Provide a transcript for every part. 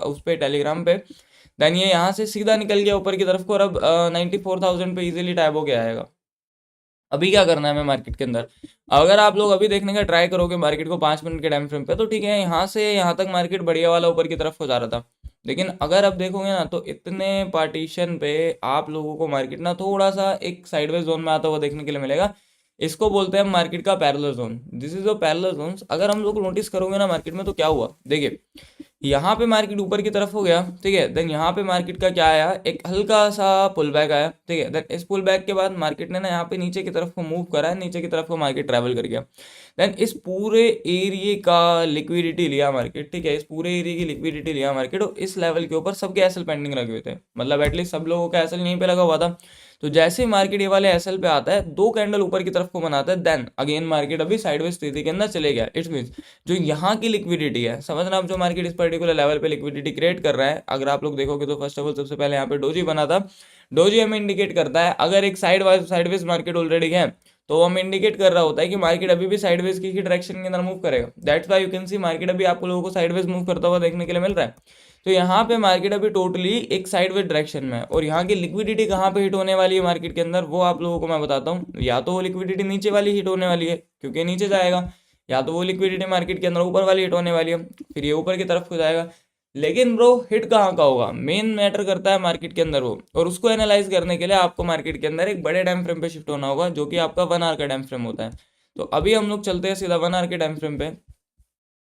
उस पर टेलीग्राम पे। देन ये यहाँ से सीधा निकल गया ऊपर की तरफ को, और अब 94,000 पे इजीली टैप होके आएगा। अभी क्या करना है हमें मार्केट के अंदर, अगर आप लोग अभी देखने का ट्राई करोगे मार्केट को 5 मिनट के टाइम फ्रेम पे, तो ठीक है यहाँ से यहाँ तक मार्केट बढ़िया वाला ऊपर की तरफ हो जा रहा था। लेकिन अगर आप देखोगे ना, तो इतने पार्टीशन पे आप लोगों को मार्केट ना थोड़ा सा एक साइडवेज जोन में आता हुआ देखने के लिए मिलेगा। इसको बोलते हैं मार्केट का parallel zone, this is a parallel zone. अगर हम लोग नोटिस करोगे ना मार्केट में, तो क्या हुआ देखिए, यहाँ पे मार्केट ऊपर की तरफ हो गया, ठीक है। देन यहाँ पे मार्केट का क्या आया, एक हल्का सा पुल बैक आया, ठीक है। देन इस पुल बैक के बाद मार्केट ने ना यहाँ पे नीचे की तरफ को मूव करा है, नीचे की तरफ को मार्केट ट्रैवल कर गया। देन इस पूरे एरिया का लिक्विडिटी लिया मार्केट, ठीक है, इस पूरे एरिया की लिक्विडिटी लिया मार्केट, और इस लेवल के ऊपर सबके एसएल पेंडिंग लगे हुए थे, मतलब एटलीस्ट सब लोगों का एसएल यहीं पे लगा हुआ था। तो जैसे ही मार्केट ये वाले एसएल पे आता है, 2 कैंडल ऊपर की तरफ को बनाता है, देन अगेन मार्केट अभी साइडवेज स्थिति के अंदर चले गया। इट्स मीन्स जो यहाँ की लिक्विडिटी है, समझना आप, जो मार्केट इस पर्टिकुलर लेवल पे लिक्विडिटी क्रिएट कर रहा है, अगर आप लोग देखोगे तो फर्स्ट ऑफ ऑल सबसे पहले यहाँ पे डोजी बना था। डोजी हमें इंडिकेट करता है, अगर एक साइडवेज मार्केट ऑलरेडी है, तो हमें इंडिकेट कर रहा होता है कि मार्केट अभी भी साइडवेज की ही डायरेक्शन के अंदर मूव करेगा। That's why you can see market अभी आपको लोगों को साइडवेज मूव करता हुआ देखने के लिए मिल रहा है। तो यहाँ पे मार्केट अभी टोटली एक साइडवेज डायरेक्शन में है, और यहाँ की लिक्विडिटी कहाँ पे हिट होने वाली है मार्केट के अंदर, वो आप लोगों को मैं बताता हूँ। या तो वो लिक्विडिटी नीचे वाली हिट होने वाली है क्योंकि नीचे जाएगा, या तो वो लिक्विडिटी मार्केट के अंदर ऊपर वाली हिट होने वाली है, फिर ये ऊपर की तरफ हो जाएगा। लेकिन ब्रो हिट कहाँ का होगा, मेन मैटर करता है मार्केट के अंदर वो, और उसको एनालाइज करने के लिए आपको मार्केट के अंदर एक बड़े टाइम फ्रेम पे शिफ्ट होना होगा, जो कि आपका 1 आवर का टाइम फ्रेम होता है। तो अभी हम लोग चलते हैं सीधा 1 आवर के टाइम फ्रेम पे,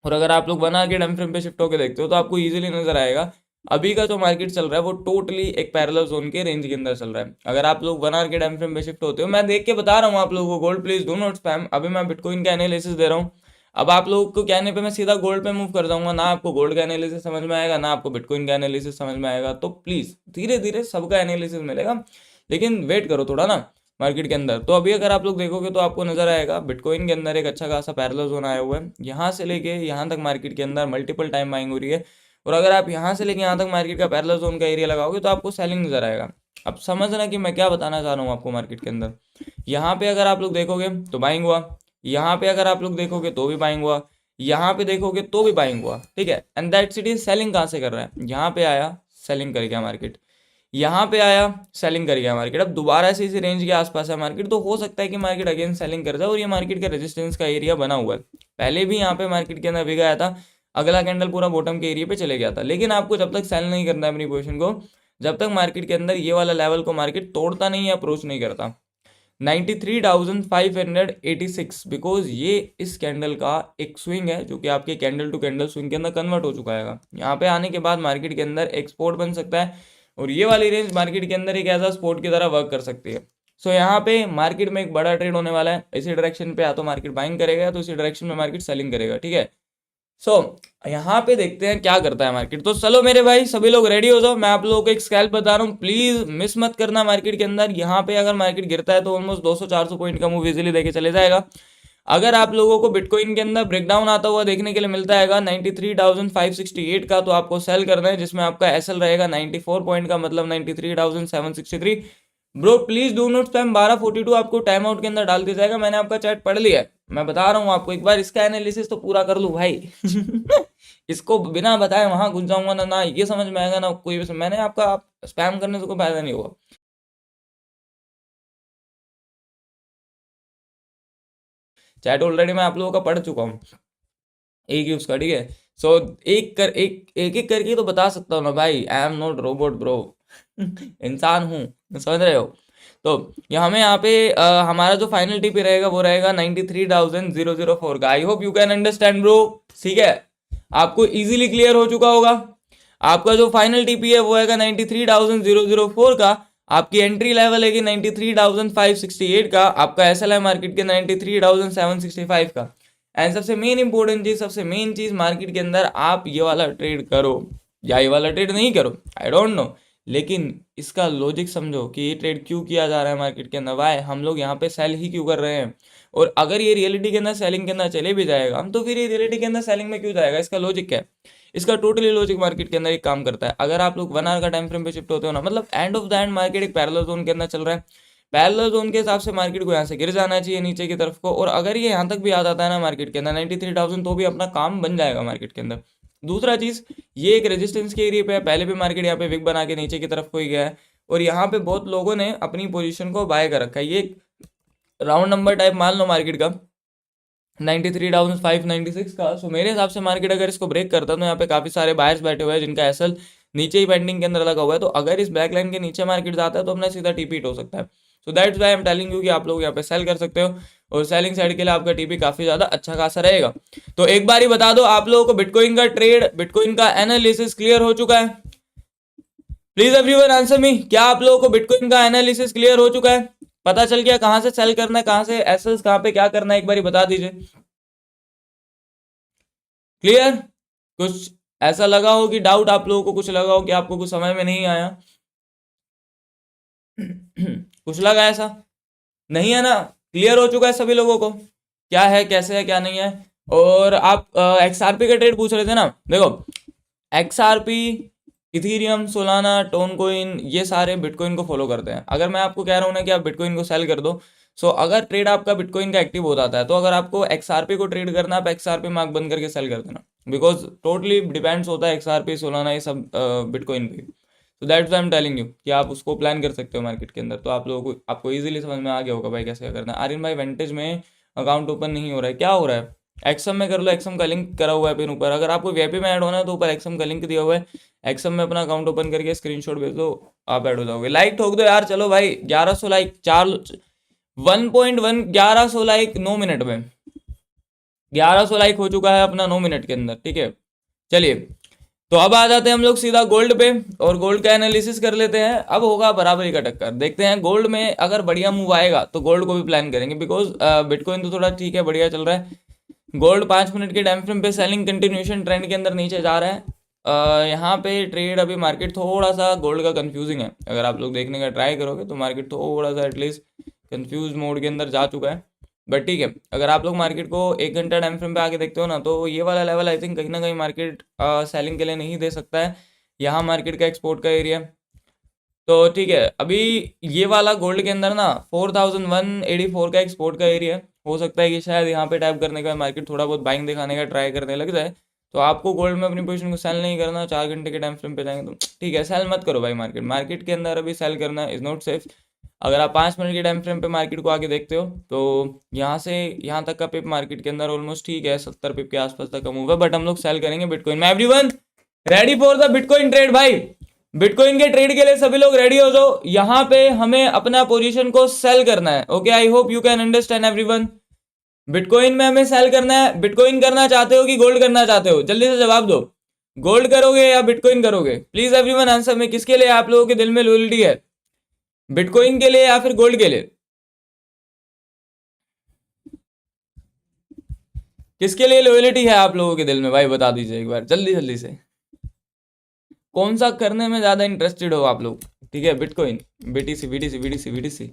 और अगर आप लोग 1 आवर के टाइम फ्रेम पे शिफ्ट होकर देखते हो, तो आपको इजीली नजर आएगा अभी का जो मार्केट चल रहा है वो टोटली एक पैरेलल जोन के रेंज के अंदर चल रहा है। अगर आप लोग 1 आवर के टाइम फ्रेम पे शिफ्ट होते हो, मैं देख के बता रहा हूँ आप लोगों को, gold please do not spam, अभी मैं बिटकॉइन का एनालिसिस दे रहा हूँ। अब आप लोगों को कहने पे मैं सीधा गोल्ड पे मूव कर जाऊंगा, ना आपको गोल्ड का एनालिसिस समझ में आएगा, ना आपको बिटकॉइन का एनालिसिस समझ में आएगा। तो प्लीज धीरे धीरे सबका एनालिसिस मिलेगा, लेकिन वेट करो थोड़ा ना मार्केट के अंदर। तो अभी अगर आप लोग देखोगे तो आपको नजर आएगा बिटकॉइन के अंदर एक अच्छा खासा पैरेलल जोन आया हुआ है, यहाँ से लेके यहाँ तक मार्केट के अंदर मल्टीपल टाइम बाइंग हो रही है। और अगर आप यहाँ से लेके यहाँ तक मार्केट का पैरेलल जोन का एरिया लगाओगे, तो आपको सेलिंग नजर आएगा। अब समझना कि मैं क्या बताना चाह रहा हूँ आपको मार्केट के अंदर। यहाँ पे अगर आप लोग देखोगे तो बाइंग हुआ, यहाँ पे अगर आप लोग देखोगे तो भी बाइंग हुआ, यहाँ पे देखोगे तो भी बाइंग हुआ, ठीक है। And that's it is. Selling कहाँ से कर रहा है, यहाँ पे आया सेलिंग कर गया मार्केट, यहाँ पे आया सेलिंग कर गया मार्केट, अब दोबारा से इसी रेंज के आसपास है मार्केट, तो हो सकता है कि मार्केट अगेन सेलिंग कर जाए, और ये मार्केट का रेजिस्टेंस का एरिया बना हुआ है। पहले भी यहाँ पे मार्केट के अंदर भी गया था, अगला कैंडल पूरा बॉटम के एरिया पे चले गया था। लेकिन आपको जब तक सेल नहीं करना है अपनी पोजीशन को, जब तक मार्केट के अंदर ये वाला लेवल को मार्केट तोड़ता नहीं है, अप्रोच नहीं करता 93,586, बिकॉज ये इस कैंडल का एक स्विंग है, जो कि आपके कैंडल टू कैंडल स्विंग के अंदर कन्वर्ट हो चुका है। यहाँ पे आने के बाद मार्केट के अंदर एक्सपोर्ट बन सकता है, और ये वाली रेंज मार्केट के अंदर एक एज अ सपोर्ट की तरह वर्क कर सकती है। सो यहाँ पे मार्केट में एक बड़ा ट्रेड होने वाला है, इसी डायरेक्शन पे या तो मार्केट बाइंग करेगा, तो इसी डायरेक्शन में मार्केट सेलिंग करेगा, ठीक है। सो यहाँ पे देखते हैं क्या करता है मार्केट। तो चलो मेरे भाई सभी लोग रेडी हो जाओ, मैं आप लोगों को एक स्कैल्प बता रहा हूँ, प्लीज मिस मत करना मार्केट के अंदर। यहाँ पे अगर मार्केट गिरता है तो ऑलमोस्ट 200-400 पॉइंट का मूव इजीली देके चले जाएगा। अगर आप लोगों को बिटकॉइन के अंदर ब्रेकडाउन आता हुआ देखने के लिए मिलता है 93,568 का, तो आपको सेल करना है, जिसमें आपका एसएल रहेगा 94 पॉइंट का, मतलब 93,763। Bro please do not spam, 12:42 आपको टाइम आउट के अंदर डाल दिया जाएगा। मैंने आपका चैट पढ़ लिया है, मैं बता रहा हूँ आपको, एक बार इसका एनालिसिस तो पूरा कर लूँ भाई। इसको बिना बताए वहां घुस जाऊंगा ना, ना ये समझ में आएगा ना कोई भी, मैंने आपका स्पैम करने से कोई फायदा नहीं होगा। चैट ऑलरेडी मैं आप लोगों का पढ़ चुका हूँ, एक ही उसका, ठीक है। सो एक एक करके तो बता सकता हूँ ना भाई, I am not robot bro. इंसान हूँ, समझ रहे हो। तो यहाँ पे हमारा जो फाइनल टीपी रहेगा वो रहेगा 93,004 का। आई hope you can understand bro, ठीक है। आपको इजीली क्लियर हो चुका होगा। आपका जो फाइनल टीपी है वो आएगा 93,004 का, आपकी एंट्री लेवल है 93,568 का, आपका एसएल है मार्केट के 93,765 का। एंड सबसे मेन इंपॉर्टेंट चीज, सबसे मेन चीज मार्केट के अंदर, आप ये वाला ट्रेड करो या ये वाला ट्रेड नहीं करो, आई डोंट नो, लेकिन इसका लॉजिक समझो कि ये ट्रेड क्यों किया जा रहा है मार्केट के अंदर, वाई हम लोग यहाँ पे सेल ही क्यों कर रहे हैं। और अगर ये रियलिटी के अंदर सेलिंग के अंदर चले भी जाएगा हम, तो फिर ये रियलिटी के अंदर सेलिंग में क्यों जाएगा, इसका लॉजिक क्या है। इसका टोटली लॉजिक मार्केट के अंदर एक काम करता है। अगर आप लोग 1 आवर का टाइम फ्रेम पे शिफ्ट होते हो ना, मतलब and of the and market एक पैरेलल जोन के अंदर चल रहा है, पैरेलल जोन के हिसाब से मार्केट को यहाँ से गिर जाना चाहिए नीचे की तरफ को, और अगर ये यहाँ तक भी आ जाता है ना मार्केट के अंदर 93,000, तो भी अपना काम बन जाएगा मार्केट के अंदर। दूसरा चीज, ये एक रेजिस्टेंस के एरिया पे है, पहले भी मार्केट यहाँ पे विक बना के नीचे की तरफ कोई गया है और यहाँ पे बहुत लोगों ने अपनी पोजीशन को बाय कर रखा है। ये राउंड नंबर टाइप मान लो मार्केट का 93,596 का। सो मेरे हिसाब से मार्केट अगर इसको ब्रेक करता है तो यहाँ पे काफी सारे बायर्स बैठे हुए हैं जिनका एसएल नीचे ही पेंडिंग के अंदर लगा हुआ है। तो अगर इस बैक लाइन के नीचे मार्केट जाता है तो अपना सीधा टीपी हिट हो सकता है। So that's why I am telling you कि आप लोग यहाँ पे सेल कर सकते हो और सेलिंग साइड के लिए आपका टीपी काफी ज्यादा अच्छा खासा रहेगा। तो एक बार ही बता दो, आप लोगों को बिटकॉइन का ट्रेड, बिटकॉइन का एनालिसिस क्लियर हो चुका है? प्लीज एवरीवन आंसर मी, क्या आप लोगों को बिटकॉइन का एनालिसिस क्लियर हो चुका है? पता चल गया कहां से सेल करना है, कहां से एसेल्स, कहां पे क्या करना है, एक बार बता दीजिए। क्लियर? कुछ ऐसा लगा हो कि डाउट आप लोगों को कुछ लगा हो कि आपको कुछ समझ में नहीं आया? कुछ लगा ऐसा? नहीं है ना? क्लियर हो चुका है सभी लोगों को क्या है, कैसे है, क्या नहीं है? और आप XRP का ट्रेड पूछ रहे थे ना, देखो XRP, Ethereum, Solana, tone coin, ये सारे बिटकॉइन को फॉलो करते हैं। अगर मैं आपको कह रहा हूँ ना कि आप बिटकॉइन को सेल कर दो, सो अगर ट्रेड आपका बिटकॉइन का एक्टिव हो जाता है तो अगर आपको XRP को ट्रेड करना, आप XRP मार्क बंद करके सेल कर देना, बिकॉज टोटली डिपेंड्स होता है XRP, सोलाना, ये सब बिटकॉइन पे। तो that's why I am telling you कि आप उसको प्लान कर सकते हो मार्केट के अंदर। तो आप लोगों को, आपको इजीली समझ में आ गया होगा भाई कैसे क्या करना है। आर्यन भाई वेंटेज में अकाउंट ओपन नहीं हो रहा है, क्या हो रहा है? एक्सम में कर लो, एक्सम का लिंक करा हुआ है पिन ऊपर। अगर आपको वीआईपी में ऐड होना है तो ऊपर एक्सम का लिंक दिया हुआ है, एक्सम में अपना अकाउंट ओपन करके स्क्रीनशॉट भेज दो, आप ऐड हो जाओगे। लाइक ठोक दो यार, चलो भाई 1100 लाइक, 1.1 1100 लाइक 9 मिनट में, 1100 लाइक हो चुका है अपना 9 मिनट के अंदर, ठीक है। चलिए, तो अब आ जाते हैं हम लोग सीधा गोल्ड पे और गोल्ड का एनालिसिस कर लेते हैं। अब होगा बराबरी का टक्कर, देखते हैं गोल्ड में अगर बढ़िया मूव आएगा तो गोल्ड को भी प्लान करेंगे, बिकॉज बिटकॉइन तो थोड़ा ठीक है, बढ़िया चल रहा है। गोल्ड 5 मिनट के टाइम फ्रेम पे सेलिंग कंटिन्यूएशन ट्रेंड के अंदर नीचे जा रहा है। यहाँ पे ट्रेड अभी मार्केट थोड़ा सा गोल्ड का कंफ्यूजिंग है, अगर आप लोग देखने का ट्राई करोगे तो मार्केट थोड़ा सा एटलीस्ट कंफ्यूज मोड के अंदर जा चुका है। बट ठीक है, अगर आप लोग मार्केट को 1 घंटा टाइम फ्रेम पे आके देखते हो ना, तो ये वाला लेवल आई थिंक कहीं ना कहीं मार्केट सेलिंग के लिए नहीं दे सकता है। यहाँ मार्केट का एक्सपोर्ट का एरिया, तो ठीक है, अभी ये वाला गोल्ड के अंदर ना 4184 का एक्सपोर्ट का एरिया है। हो सकता है कि शायद यहाँ पे टैप करने के बाद मार्केट थोड़ा बहुत बाइंग दिखाने का ट्राई करने लग जाए, तो आपको गोल्ड में अपनी पोजीशन को सेल नहीं करना। 4 घंटे के टाइम फ्रेम पे जाएंगे तो ठीक है, सेल मत करो भाई। मार्केट के अंदर अभी सेल करना इज नॉट सेफ। अगर आप 5 मिनट के टाइम फ्रेम पे मार्केट को आगे देखते हो तो यहाँ से यहाँ तक का पिप मार्केट के अंदर ऑलमोस्ट ठीक है, 70 पिप के आसपास तक का मूव है, बट हम लोग सेल करेंगे बिटकॉइन में। Everyone ready for the bitcoin trade भाई? बिटकॉइन के ट्रेड के लिए सभी लोग रेडी हो जाओ। यहाँ पे हमें अपना पोजीशन को सेल करना है। Okay, I hope you can understand everyone. Bitcoin में हमें सेल करना है। बिटकॉइन करना चाहते हो कि गोल्ड करना चाहते हो? जल्दी से जवाब दो, गोल्ड करोगे या बिटकॉइन करोगे? प्लीज एवरीवन आंसर में। किसके लिए आप लोगों के दिल में लॉयल्टी है, बिटकॉइन के लिए या फिर गोल्ड के लिए? किसके लिए लॉयल्टी है आप लोगों के दिल में भाई, बता दीजिए एक बार जल्दी जल्दी से। कौन सा करने में ज्यादा इंटरेस्टेड हो आप लोग? ठीक है, bitcoin, BTC, BTC, BTC, BTC,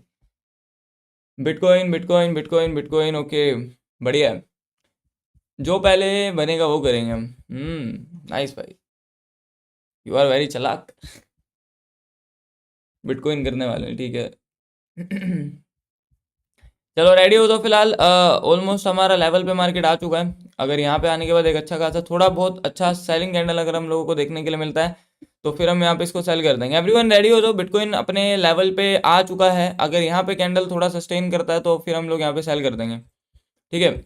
bitcoin, bitcoin, bitcoin, bitcoin. Okay, बढ़िया है, जो पहले बनेगा वो करेंगे हम। नाइस भाई, यू आर वेरी चालाक। बिटकॉइन करने वाले हैं, ठीक है। चलो रेडी हो तो फिलहाल ऑलमोस्ट हमारा लेवल पे मार्केट आ चुका है। अगर यहाँ पे आने के बाद एक अच्छा खासा थोड़ा बहुत अच्छा सेलिंग कैंडल अगर हम लोगों को देखने के लिए मिलता है तो फिर हम यहाँ पे इसको सेल कर देंगे। एवरीवन रेडी हो तो बिटकॉइन अपने लेवल पे आ चुका है, अगर यहाँ पे कैंडल थोड़ा सस्टेन करता है तो फिर हम लोग यहाँ पे सेल कर देंगे, ठीक है।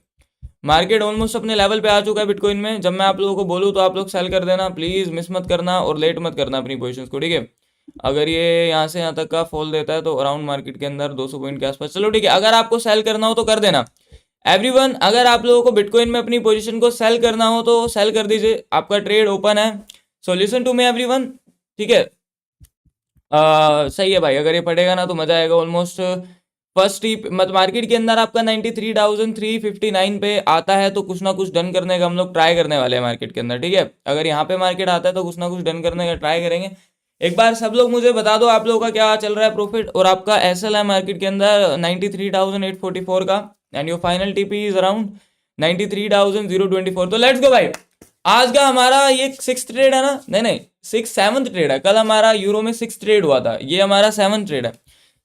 मार्केट ऑलमोस्ट अपने लेवल पे आ चुका है बिटकॉइन में। जब मैं आप लोगों को बोलूँ तो आप लोग सेल कर देना, प्लीज मिस मत करना और लेट मत करना अपनी पोजिशन को, ठीक है। अगर ये यहाँ से यहाँ तक का फॉल देता है तो अराउंड मार्केट के अंदर 200 पॉइंट के आसपास, चलो ठीक है। अगर आपको सेल करना हो तो कर देना एवरीवन। अगर आप लोगों को बिटकॉइन में अपनी पोजीशन को सेल करना हो तो सेल कर दीजिए, आपका ट्रेड ओपन है। So listen to me everyone, ठीक है। सही है भाई, अगर ये पड़ेगा ना तो मजा आएगा। ऑलमोस्ट फर्स्ट ही मार्केट के अंदर आपका 93,359 पे आता है तो कुछ ना कुछ डन करने का हम लोग ट्राई करने वाले हैं मार्केट के अंदर, ठीक है। अगर यहाँ पे मार्केट आता है तो कुछ ना कुछ डन करने का ट्राई करेंगे। एक बार सब लोग मुझे बता दो आप लोगों का क्या चल रहा है प्रॉफिट, और आपका एसएल है मार्केट के अंदर 93,844 का, and your final TP is around 93,024। तो लेट्स गो भाई। आज का हमारा ये 6th ट्रेड है ना, नहीं 7th ट्रेड है। कल हमारा यूरो में 6th ट्रेड हुआ था, ये हमारा 7th ट्रेड है।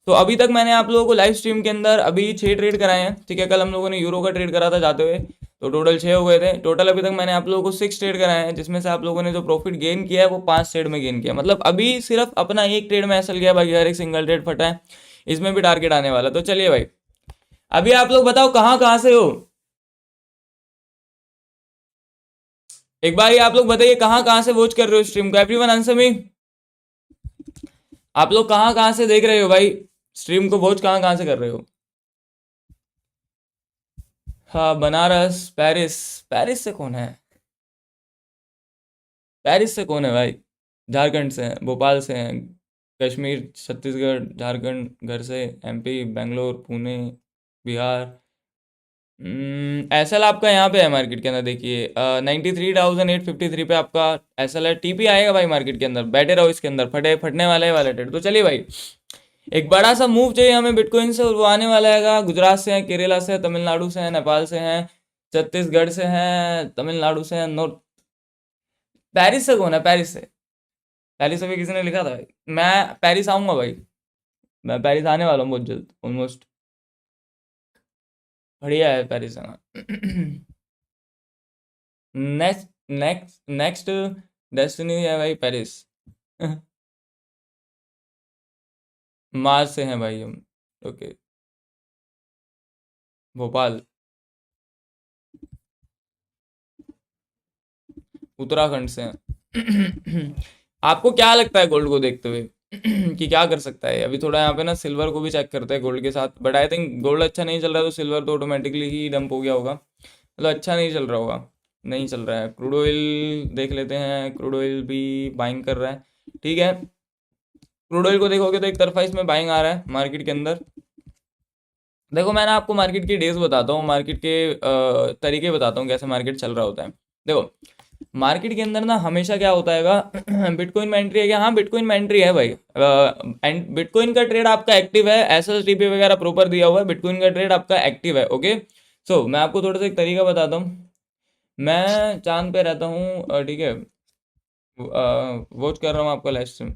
तो अभी तक मैंने आप लोगों को लाइव स्ट्रीम के अंदर अभी 6 ट्रेड कराए हैं, ठीक है। कल हम लोगों ने यूरो का ट्रेड करा था जाते हुए, तो टोटल 6 हो गए थे। टोटल अभी तक मैंने आप लोगों को 6 ट्रेड कराए हैं, जिसमें से आप लोगों ने जो प्रॉफिट गेन किया है वो 5 ट्रेड में गेन किया। मतलब अभी सिर्फ अपना एक ट्रेड में एसएल गया, बाकी हर एक सिंगल ट्रेड फटा है। इसमें भी टारगेट आने वाला। तो चलिए भाई, अभी आप लोग बताओ कहाँ कहाँ से हो। एक बार ये आप लोग बताइए कहाँ कहाँ से वॉच कर रहे हो स्ट्रीम को। Everyone answer me. आप लोग कहाँ कहाँ से देख रहे हो भाई स्ट्रीम को, वॉच कहाँ कहाँ से कर रहे हो। हाँ, बनारस, पेरिस। पेरिस से कौन है? पेरिस से कौन है भाई? झारखंड से हैं, भोपाल से हैं, कश्मीर, छत्तीसगढ़, झारखंड, घर से MP, Bangalore, Pune, Bihar. S L आपका यहाँ पे है मार्केट के अंदर, देखिए 93,853 पे आपका एस एल है। टीपी आएगा भाई मार्केट के अंदर, बैठे रहो इसके अंदर, फटने वाले है वाले ट्रेड। तो चलिए भाई, एक बड़ा सा मूव चाहिए हमें बिटकॉइन से, और वो आने वाला है। गुजरात से है, केरला से है, तमिलनाडु से है, नेपाल से है, छत्तीसगढ़ से है, तमिलनाडु से है, नॉर्थ। पेरिस से कौन है? पेरिस से, पेरिस से भी किसी ने लिखा था भाई। मैं पेरिस आऊंगा भाई, मैं पेरिस आने वाला हूँ बहुत जल्द, ऑलमोस्ट। बढ़िया है पेरिस आना। नेक्स्ट नेक्स्ट नेक्स्ट डेस्टिनी है भाई पेरिस। मार्च से हैं भाई हम। ओके, भोपाल, उत्तराखंड से हैं। आपको क्या लगता है गोल्ड को देखते हुए कि क्या कर सकता है? अभी थोड़ा यहाँ पे ना सिल्वर को भी चेक करते हैं गोल्ड के साथ, बट आई थिंक गोल्ड अच्छा नहीं चल रहा है, तो सिल्वर तो ऑटोमेटिकली ही डंप हो गया होगा। मतलब अच्छा नहीं चल रहा होगा, नहीं चल रहा है। क्रूड ऑयल देख लेते हैं, क्रूड ऑयल भी बाइंग कर रहा है, ठीक है। क्रूड ऑयल को देखोगे तो एक तरफा इसमें बाइंग आ रहा है मार्केट के अंदर। देखो, मैंने आपको मार्केट की डेज बताता हूँ, मार्केट के तरीके बताता हूँ कैसे मार्केट चल रहा होता है। देखो, मार्केट के अंदर ना हमेशा क्या होता है, बिटकॉइन में एंट्री है क्या? हाँ, बिटकॉइन में एंट्री है भाई। एंड बिटकॉइन का ट्रेड आपका एक्टिव है, एसएसटीपी वगैरह प्रॉपर दिया हुआ है, बिटकॉइन का ट्रेड आपका एक्टिव है। ओके, सो मैं आपको थोड़ा सा एक तरीका बताता हूँ। मैं चांद पे रहता हूँ, ठीक है, वॉच कर रहा हूँ आपका लाइव स्ट्रीम।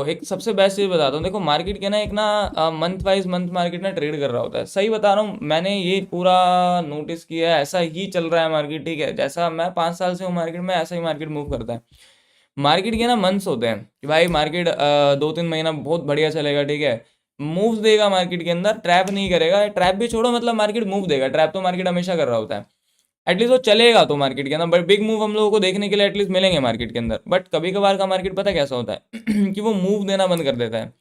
एक सबसे बेस्ट चीज़ बताता हूँ। देखो, मार्केट के ना एक ना मंथ वाइज मंथ मार्केट ना ट्रेड कर रहा होता है। सही बता रहा हूँ, मैंने ये पूरा नोटिस किया है, ऐसा ही चल रहा है मार्केट, ठीक है। जैसा मैं 5 साल से हूँ मार्केट में, ऐसा ही मार्केट मूव करता है। मार्केट के ना मंथ्स होते हैं कि भाई मार्केट 2-3 महीना बहुत बढ़िया चलेगा, ठीक है, मूव्स देगा मार्केट के अंदर, ट्रैप नहीं करेगा। ट्रैप भी छोड़ो, मतलब मार्केट मूव देगा, ट्रैप तो मार्केट हमेशा कर रहा होता है। एटलीस्ट वो चलेगा तो मार्केट के अंदर, बट बिग मूव हम लोगों को देखने के लिए एटलीस्ट मिलेंगे मार्केट के अंदर। बट कभी कभार का मार्केट पता कैसा होता है कि वो मूव देना बंद कर देता है,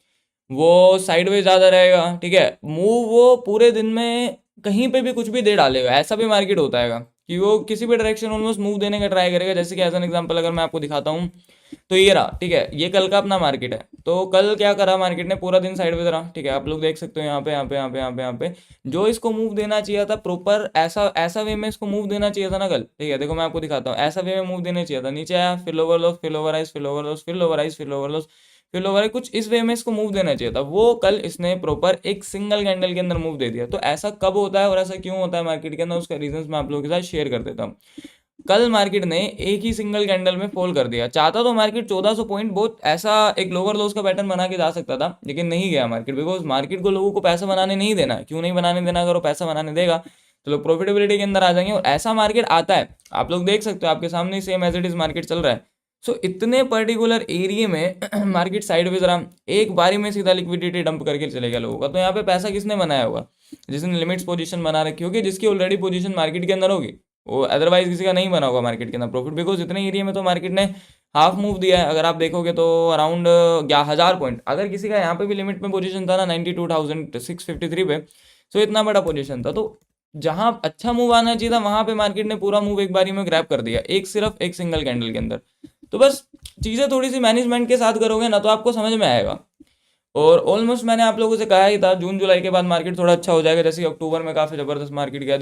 वो साइडवेज ज़्यादा रहेगा, ठीक है। मूव वो पूरे दिन में कहीं पे भी कुछ भी दे डालेगा, ऐसा भी मार्केट होता है कि वो किसी भी डायरेक्शन ऑलमोस्ट मूव देने का ट्राई करेगा। जैसे कि एज एन एग्जांपल अगर मैं आपको दिखाता हूँ, तो ये रहा, ठीक है, ये कल का अपना मार्केट है। तो कल क्या करा मार्केट ने, पूरा दिन साइडवेज रहा, ठीक है। आप लोग देख सकते हो यहाँ पे, यहाँ पे, यहाँ पे, यहाँ पे, यहाँ पे जो इसको मूव देना चाहिए था प्रॉपर, ऐसा ऐसा वे में इसको मूव देना चाहिए था ना कल, ठीक है। देखो मैं आपको दिखाता हूँ, ऐसा वे में मूव देना चाहिए था। नीचे आया, फिर लोअर लॉस, फिर लोअर राइज, फिर लोअर लॉस, फिर लोअर राइज, फिर लोअर लॉस, फिर लोअर राइज, कुछ इस वे में इसको मूव देना चाहिए था। वो कल इसने प्रॉपर एक सिंगल कैंडल के अंदर मूव दे दिया। तो ऐसा कब होता है और ऐसा क्यों होता है मार्केट के अंदर, उसका रीजंस मैं आप लोगों के साथ शेयर कर देता हूँ। कल मार्केट ने एक ही सिंगल कैंडल में फॉल कर दिया। चाहता तो मार्केट 1400 पॉइंट बहुत ऐसा एक लोअर लोस का पैटर्न बना के जा सकता था, लेकिन नहीं गया मार्केट, बिकॉज मार्केट को लोगों को पैसा बनाने नहीं देना। क्यों नहीं बनाने देना? अगर वो पैसा बनाने देगा तो लोग प्रॉफिटेबिलिटी के अंदर आ जाएंगे, और ऐसा मार्केट आता है। आप लोग देख सकते हो, आपके सामने same as it is market चल रहा है। इतने पर्टिकुलर एरिया में मार्केट साइडवेज रहा, एक बारी में सीधा लिक्विडिटी डंप करके चले गया लोगों का। तो यहाँ पे पैसा किसने बनाया होगा? जिसने लिमिट्स पोजीशन बना रखी होगी, जिसकी ऑलरेडी पोजीशन मार्केट के अंदर होगी, वो अदरवाइज किसी का नहीं बना होगा मार्केट के अंदर प्रॉफिट। बिकॉज इतने एरिया में तो मार्केट ने हाफ मूव दिया है। अगर आप देखोगे तो अराउंड 1000 पॉइंट, अगर किसी का यहाँ पे भी लिमिट में पोजीशन था ना 92,653 पे, सो इतना बड़ा पोजीशन था। तो जहाँ अच्छा मूव आना चाहिए था, वहां पे मार्केट ने पूरा मूव एक बारी में ग्रैब कर दिया, एक सिर्फ एक सिंगल कैंडल के अंदर। तो बस चीज़ें थोड़ी सी मैनेजमेंट के साथ करोगे ना, तो आपको समझ में आएगा। और ऑलमोस्ट मैंने आप लोगों से कहा ही था, जून जुलाई के बाद मार्केट थोड़ा अच्छा हो जाएगा। जैसे कि अक्टूबर में काफ़ी ज़बरदस्त मार्केट गया,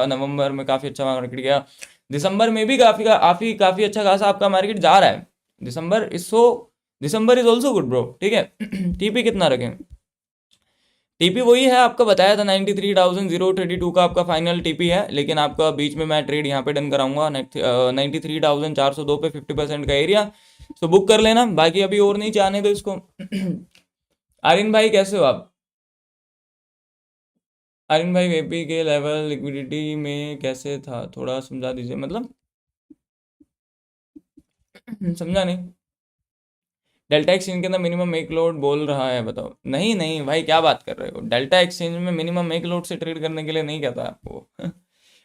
नवंबर में काफ़ी अच्छा मार्केट गया, दिसंबर में भी काफ़ी काफ़ी काफ़ी अच्छा खासा आपका मार्केट जा रहा है। दिसंबर इज ऑल्सो गुड ब्रो, ठीक है। टीपी कितना रखें? टीपी वही है, आपका बताया था 93,032 का आपका फाइनल टीपी है। लेकिन आपका बीच में मैं ट्रेड यहाँ पे डन कराऊंगा 93,402 पे 50% का एरिया। तो बुक कर लेना, बाकी अभी और नहीं चाहने दो इसको। आर्यन भाई कैसे हो आप? आर्यन भाई वीपी के लेवल लिक्विडिटी में कैसे था, थोड़ा समझा दीजिए, मतलब समझा नहीं। डेल्टा एक्सचेंज के अंदर मिनिमम एक लोड बोल रहा है, बताओ। नहीं नहीं भाई, क्या बात कर रहे हो, डेल्टा एक्सचेंज में मिनिमम एक लोड से ट्रेड करने के लिए नहीं कहता आपको।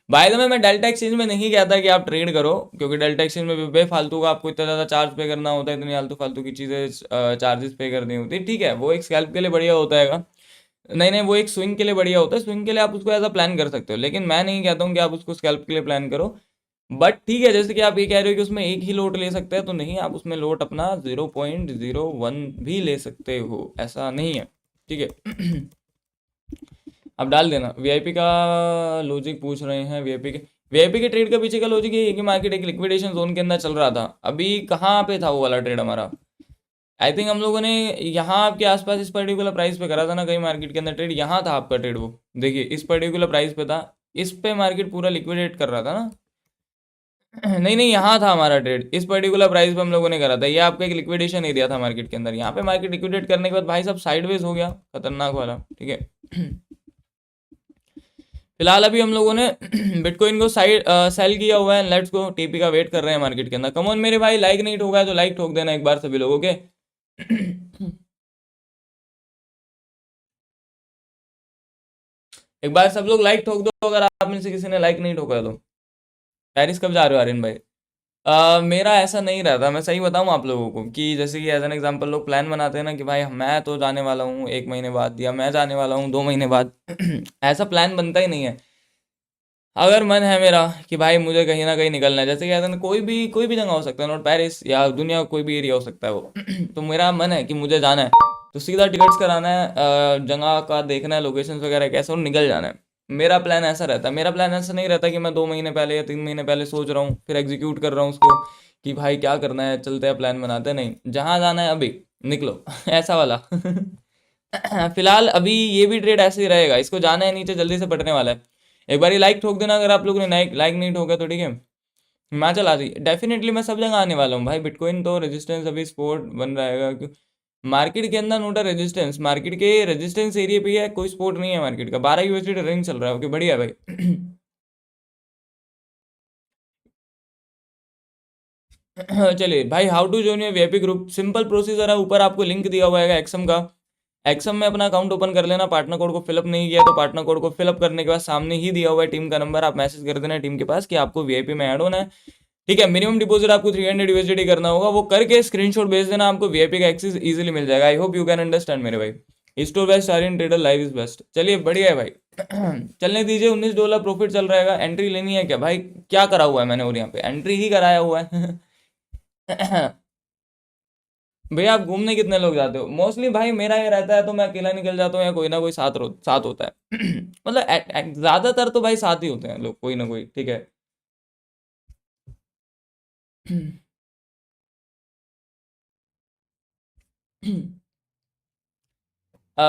बाय द वे, मैं डेल्टा एक्सचेंज में नहीं कहता कि आप ट्रेड करो, क्योंकि डेल्टा एक्सचेंज में बेफालतू का आपको इतना ज़्यादा चार्ज पे करना होता है, इतनी आलतू फालतू की चीज़ें चार्जेस पे करनी होती है। ठीक है, वो एक स्कैल्प के लिए बढ़िया होता है। नहीं नहीं, वो एक स्विंग के लिए बढ़िया होता है, स्विंग के लिए आप उसको ऐसा प्लान कर सकते हो, लेकिन मैं नहीं कहता हूँ कि आप उसको स्कैल्प के लिए प्लान करो। बट ठीक है, जैसे कि आप ये कह रहे हो कि उसमें एक ही लोट ले सकते हैं, तो नहीं, आप उसमें लोट अपना 0.01 भी ले सकते हो, ऐसा नहीं है। ठीक है। अब डाल देना। वीआईपी का लॉजिक पूछ रहे हैं, वीआईपी के ट्रेड के पीछे का लॉजिक ये है कि मार्केट एक लिक्विडेशन जोन के अंदर चल रहा था। अभी कहाँ पे था वो वाला ट्रेड हमारा? आई थिंक हम लोगों ने यहाँ आपके आसपास इस पर्टिकुलर प्राइस पे करा था ना कहीं मार्केट के अंदर ट्रेड, यहाँ था आपका ट्रेड, वो देखिए इस पर्टिकुलर प्राइस पे था, इस पे मार्केट पूरा लिक्विडेट कर रहा था ना। नहीं नहीं, यहाँ था हमारा ट्रेड, इस पर्टिकुलर प्राइस पे हम लोगों ने करा था, ये आपका एक लिक्विडेशन एरिया था मार्केट के अंदर। यहाँ पे मार्केट लिक्विडेट करने के बाद भाई साहब साइडवेज हो गया, खतरनाक वाला। ठीक है। फिलहाल अभी हम लोगों ने बिटकॉइन को सेल किया हुआ है, लेट्स गो टीपी का वेट कर रहे हैं मार्केट के अंदर। कमोन मेरे भाई, लाइक नहीं ठोका है तो लाइक ठोक देना एक बार सभी लोगों के। एक बार सब लोग लाइक ठोक दो, अगर आप में से किसी ने लाइक नहीं ठोका है तो। पेरिस कब जा रहे हो आर्यन भाई? मेरा ऐसा नहीं रहता, मैं सही बताऊं आप लोगों को, कि जैसे कि एज एन एग्जांपल लोग प्लान बनाते हैं ना कि भाई मैं तो जाने वाला हूँ 1 महीने बाद, या मैं जाने वाला हूँ 2 महीने बाद। ऐसा प्लान बनता ही नहीं है। अगर मन है मेरा कि भाई मुझे कहीं ना कहीं निकलना है, जैसे कि ऐसा कोई भी जगह हो सकता है, नॉट पेरिस, या दुनिया का कोई भी एरिया हो सकता है वो। तो मेरा मन है कि मुझे जाना है, तो सीधा टिकट्स कराना है, जगह का देखना है, लोकेशन वगैरह कैसे, और निकल जाना है। मेरा प्लान ऐसा रहता है। मेरा प्लान ऐसा नहीं रहता कि मैं 2 महीने पहले या 3 महीने पहले सोच रहा हूँ फिर एग्जीक्यूट कर रहा हूँ उसको, कि भाई क्या करना है, चलते हैं प्लान बनाते हैं। नहीं, जहाँ जाना है अभी निकलो। ऐसा वाला। फिलहाल अभी ये भी ट्रेड ऐसे ही रहेगा, इसको जाना है नीचे, जल्दी से पटने वाला है। एक बार लाइक ठोक देना अगर आप लोगों ने लाइक नहीं ठोका तो। ठीक है, हिमाचल आ जाइए, डेफिनेटली मैं सब जगह आने वाला हूँ भाई। बिटकॉइन तो रेजिस्टेंस अभी सपोर्ट बन रहेगा, क्यों मार्केट के अंदर नोटा रेजिस्टेंस, मार्केट के रेजिस्टेंस एरिया पे है, कोई सपोर्ट नहीं है मार्केट का। 12 यूएसडी रनिंग चल रहा है, ओके बढ़िया भाई। चलिए भाई, how to join your VIP group, simple procedure है, ऊपर आपको लिंक दिया हुआ है एक्सम का। एक्सम में अपना अकाउंट ओपन कर लेना, पार्टनर कोड को फिलअप नहीं किया तो पार्टनर कोड को फिलअप करने के बाद सामने ही दिया हुआ है टीम का नंबर, आप मैसेज कर देना टीम के पास कि आपको वीआईपी में ऐड होना है। ठीक है, मिनिमम डिपॉजिट आपको 300 यूएसडी करना होगा, वो करके स्क्रीनशॉट भेज देना, आपको वीआईपी का एक्सेस इजीली मिल जाएगा। I hope you can understand मेरे भाई। Store best Aryan trader live is best. चलिए बढ़िया है भाई। चलने दीजिए। $19 प्रॉफिट चल रहेगा। एंट्री लेनी है क्या भाई? क्या करा हुआ है मैंने, और यहाँ पे एंट्री ही कराया हुआ है। भैया आप घूमने कितने लोग जाते हो? मोस्टली भाई मेरा ये रहता है, तो मैं अकेला निकल जाता हूँ या कोई ना कोई साथ होता है। मतलब ज्यादातर तो भाई साथ ही होते हैं लोग, कोई ना कोई। ठीक है। अ,